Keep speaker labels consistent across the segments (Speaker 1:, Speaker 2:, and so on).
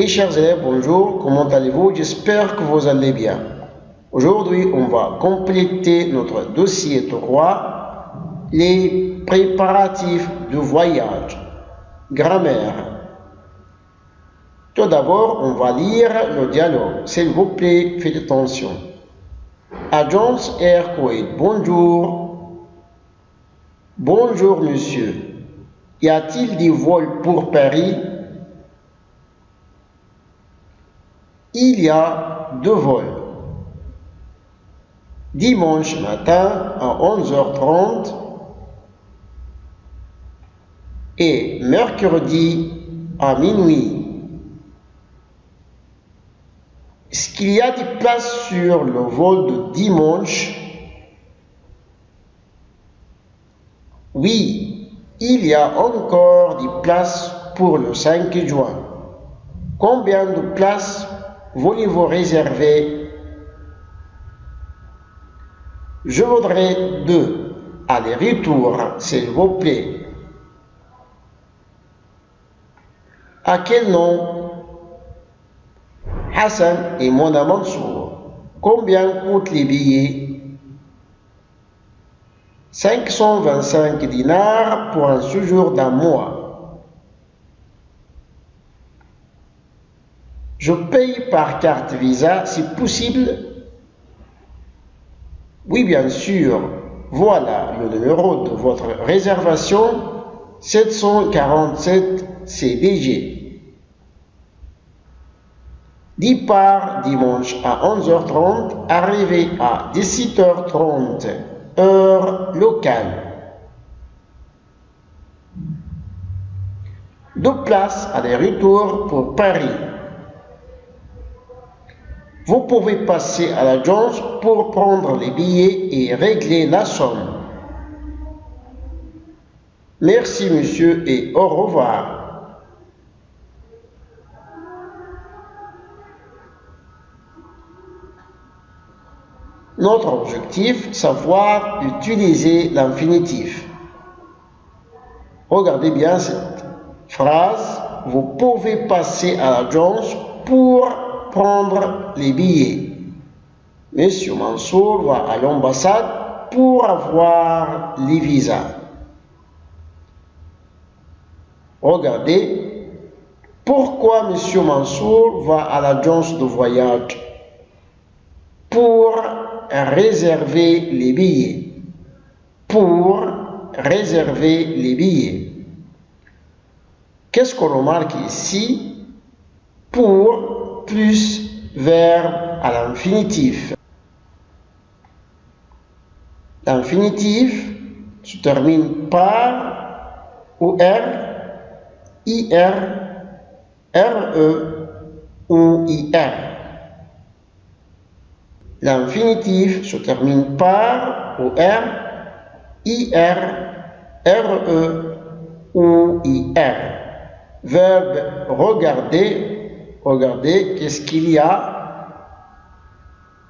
Speaker 1: Mes chers élèves, bonjour, comment allez-vous? J'espère que vous allez bien. Aujourd'hui, on va compléter notre dossier 3, les préparatifs du voyage, grammaire. Tout d'abord, on va lire le dialogue. S'il vous plaît, faites attention. Agence Air Kuwait, bonjour. Bonjour, monsieur. Y a-t-il des vols pour Paris? Il y a 2 vols. Dimanche matin à 11h30 et mercredi à minuit. Est-ce qu'il y a des places sur le vol de dimanche? Oui, il y a encore des places pour le 5 juin. Combien de places voulez-vous réserver? Je voudrais 2 allers-retours, s'il vous plaît. À quel nom? Hassan et Mona Mansour. Combien coûtent les billets? 525 dinars pour un séjour d'un mois. Je paye par carte Visa si possible. Oui, bien sûr. Voilà le numéro de votre réservation, 747 CDG. Départ dimanche à 11h30, arrivée à 17h30, heure locale. 2 places aller-retour pour Paris. Vous pouvez passer à l'agence pour prendre les billets et régler la somme. Merci monsieur et au revoir. Notre objectif, savoir utiliser l'infinitif. Regardez bien cette phrase. Vous pouvez passer à l'agence pour prendre les billets. Monsieur Mansour va à l'ambassade pour avoir les visas. Regardez, pourquoi Monsieur Mansour va à l'agence de voyage? Pour réserver les billets. Pour réserver les billets. Qu'est-ce qu'on remarque ici? Pour plus verbe à l'infinitif. L'infinitif se termine par OR, IR, RE ou IR. L'infinitif se termine par OR, IR, RE ou IR. Verbe regarder. Regardez, qu'est-ce qu'il y a?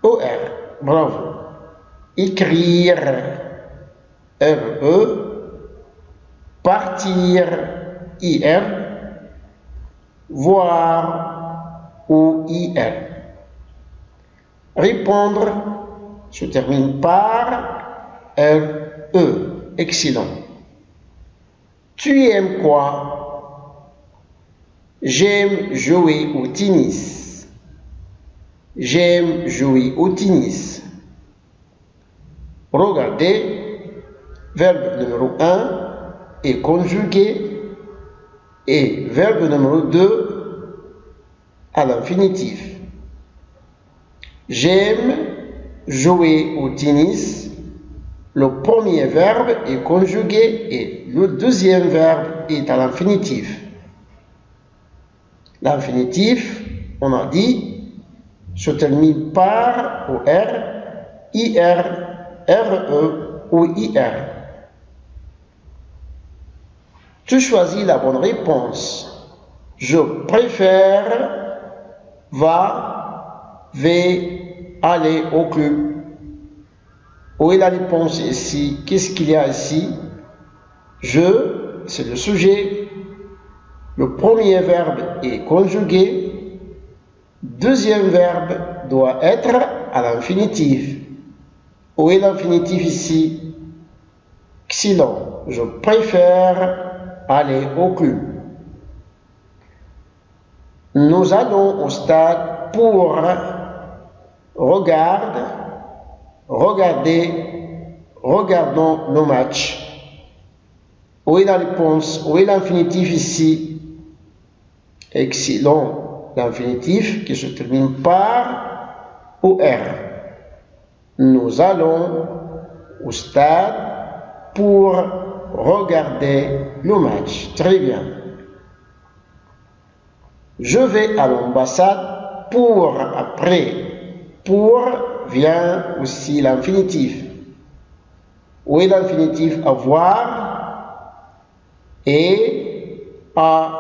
Speaker 1: OR. Bravo. Écrire. RE. Partir. IR. Voir. ou IR. Répondre se termine par RE. Excellent. Tu aimes quoi? J'aime jouer au tennis. J'aime jouer au tennis. Regardez, verbe numéro 1 est conjugué et verbe numéro 2 à l'infinitif. J'aime jouer au tennis. Le premier verbe est conjugué et le deuxième verbe est à l'infinitif. L'infinitif, on a dit, se termine par OR, IR, RE ou IR. Tu choisis la bonne réponse. Je préfère va, aller au club. Où est la réponse ici? Qu'est-ce qu'il y a ici? Je, c'est le sujet. Le premier verbe est conjugué Deuxième verbe doit être à l'infinitif. Où est l'infinitif ici? Excellent. Je préfère aller au club. Nous allons au stade pour regardons nos matchs. Où est la réponse? Où est l'infinitif ici? Excellent. L'infinitif qui se termine par OR. Nous allons au stade pour regarder le match. Très bien. Je vais à l'ambassade pour après. Pour vient aussi l'infinitif. Où est l'infinitif? Avoir et à.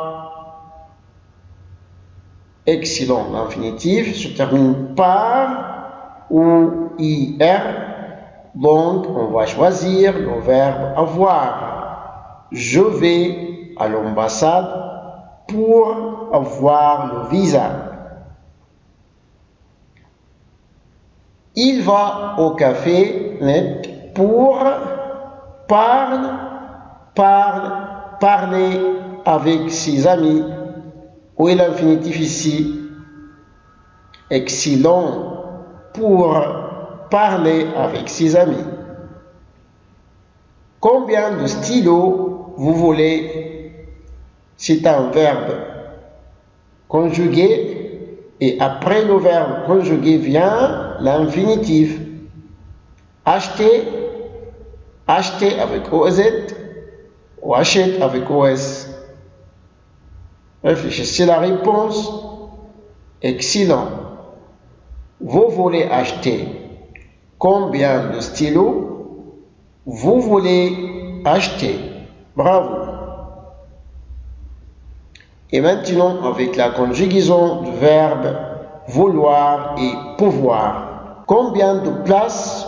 Speaker 1: Excellent. L'infinitif se termine par ou IR. Donc, on va choisir le verbe avoir. Je vais à l'ambassade pour avoir le visa. Il va au café net pour parler avec ses amis. Où est l'infinitif ici? Excellent. Pour parler avec ses amis. Combien de stylos vous voulez? C'est un verbe conjugué et après le verbe conjugué vient l'infinitif. Acheter, acheter avec OZ ou achète avec OS. Réfléchissez la réponse. Excellent. Vous voulez acheter combien de stylos vous voulez acheter? Bravo. Et maintenant, avec la conjugaison du verbe vouloir et pouvoir. Combien de places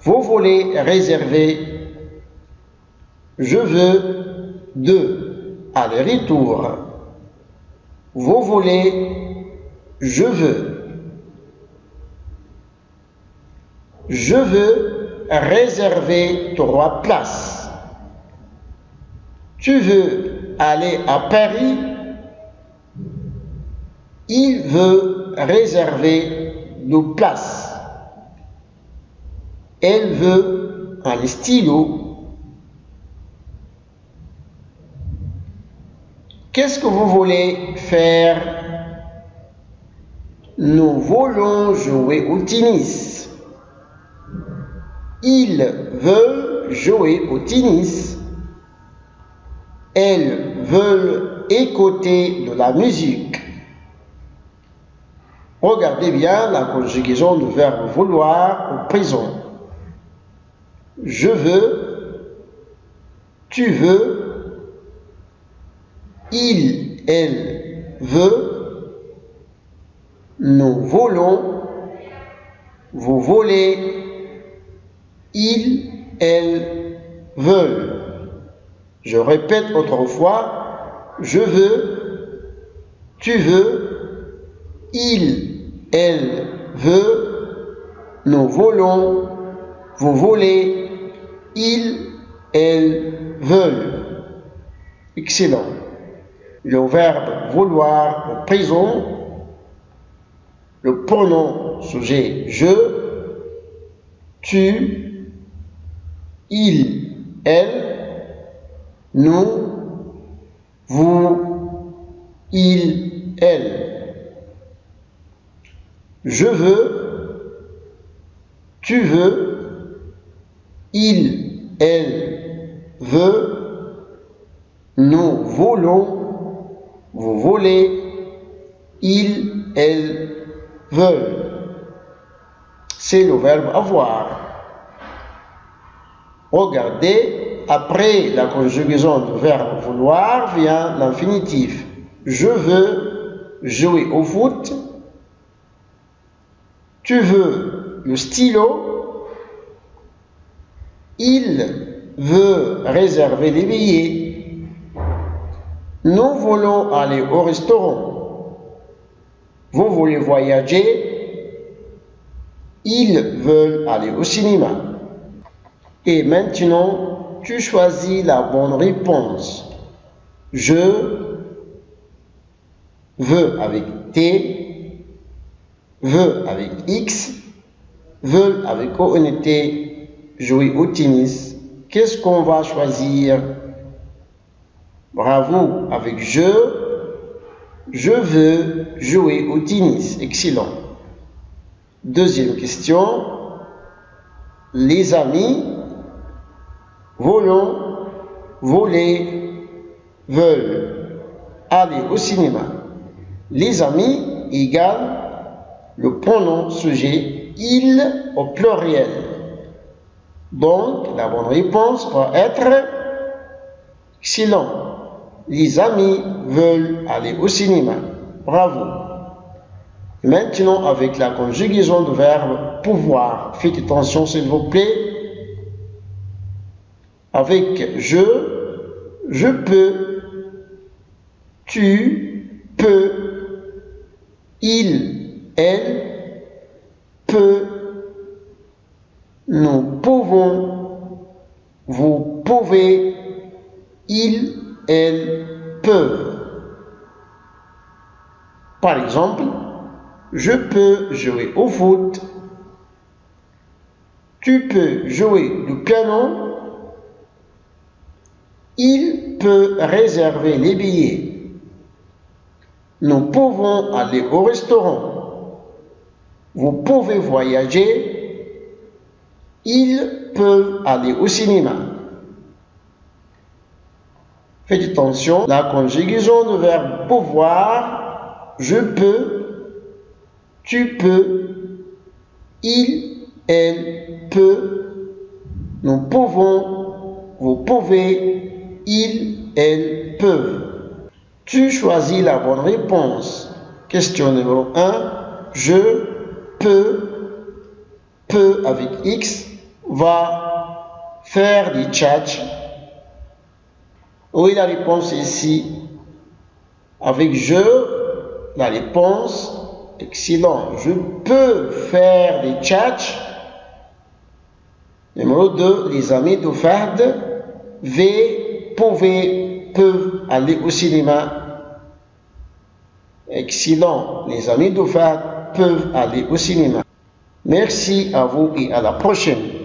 Speaker 1: vous voulez réserver? Je veux 2 aller-retour. Vous voulez, je veux. Je veux réserver 3 places. Tu veux aller à Paris? Il veut réserver 2 places. Elle veut un stylo. Qu'est-ce que vous voulez faire? Nous voulons jouer au tennis. Ils veulent jouer au tennis. Elles veulent écouter de la musique. Regardez bien la conjugaison du verbe vouloir au présent. Je veux, tu veux, il, elle veut, nous voulons, vous voulez, ils, elles veulent. Je répète autrefois, je veux, tu veux, il, elle veut, nous voulons, vous voulez, ils, elles veulent. Excellent. Le verbe vouloir au présent, le pronom sujet je, tu, il, elle, nous, vous, il, elle. Je veux, tu veux, il, elle veut, nous voulons, vous voulez, ils, elles veulent. C'est le verbe avoir. Regardez, après la conjugaison du verbe vouloir vient l'infinitif. Je veux jouer au foot. Tu veux le stylo. Il veut réserver les billets. Nous voulons aller au restaurant. Vous voulez voyager? Ils veulent aller au cinéma. Et maintenant, tu choisis la bonne réponse. Je veux avec T, veux avec X, veulent avec ONT jouer au tennis. Qu'est-ce qu'on va choisir? Bravo, avec je veux jouer au tennis. Excellent. Deuxième question. Les amis voler, veulent aller au cinéma. Les amis égale le pronom sujet il au pluriel. Donc, la bonne réponse va être excellent. Les amis veulent aller au cinéma. Bravo. Maintenant, avec la conjugaison du verbe pouvoir, faites attention s'il vous plaît. Avec je peux, tu peux, il, elle, peut, nous pouvons, vous pouvez, ils, elles peuvent. Par exemple, je peux jouer au foot, tu peux jouer du piano, il peut réserver les billets. Nous pouvons aller au restaurant. Vous pouvez voyager. Ils peuvent aller au cinéma. Faites attention, la conjugaison du verbe pouvoir, je peux, tu peux, il, elle peut, nous pouvons, vous pouvez, ils, elles peuvent. Tu choisis la bonne réponse. Question numéro 1. Je peux avec X, va faire des tchatches. Oui, la réponse est ici. Avec je, la réponse, excellent. Je peux faire des tchatches. Numéro 2. Les amis de Fahd, peuvent aller au cinéma. Excellent. Les amis de Fahd peuvent aller au cinéma. Merci à vous et à la prochaine.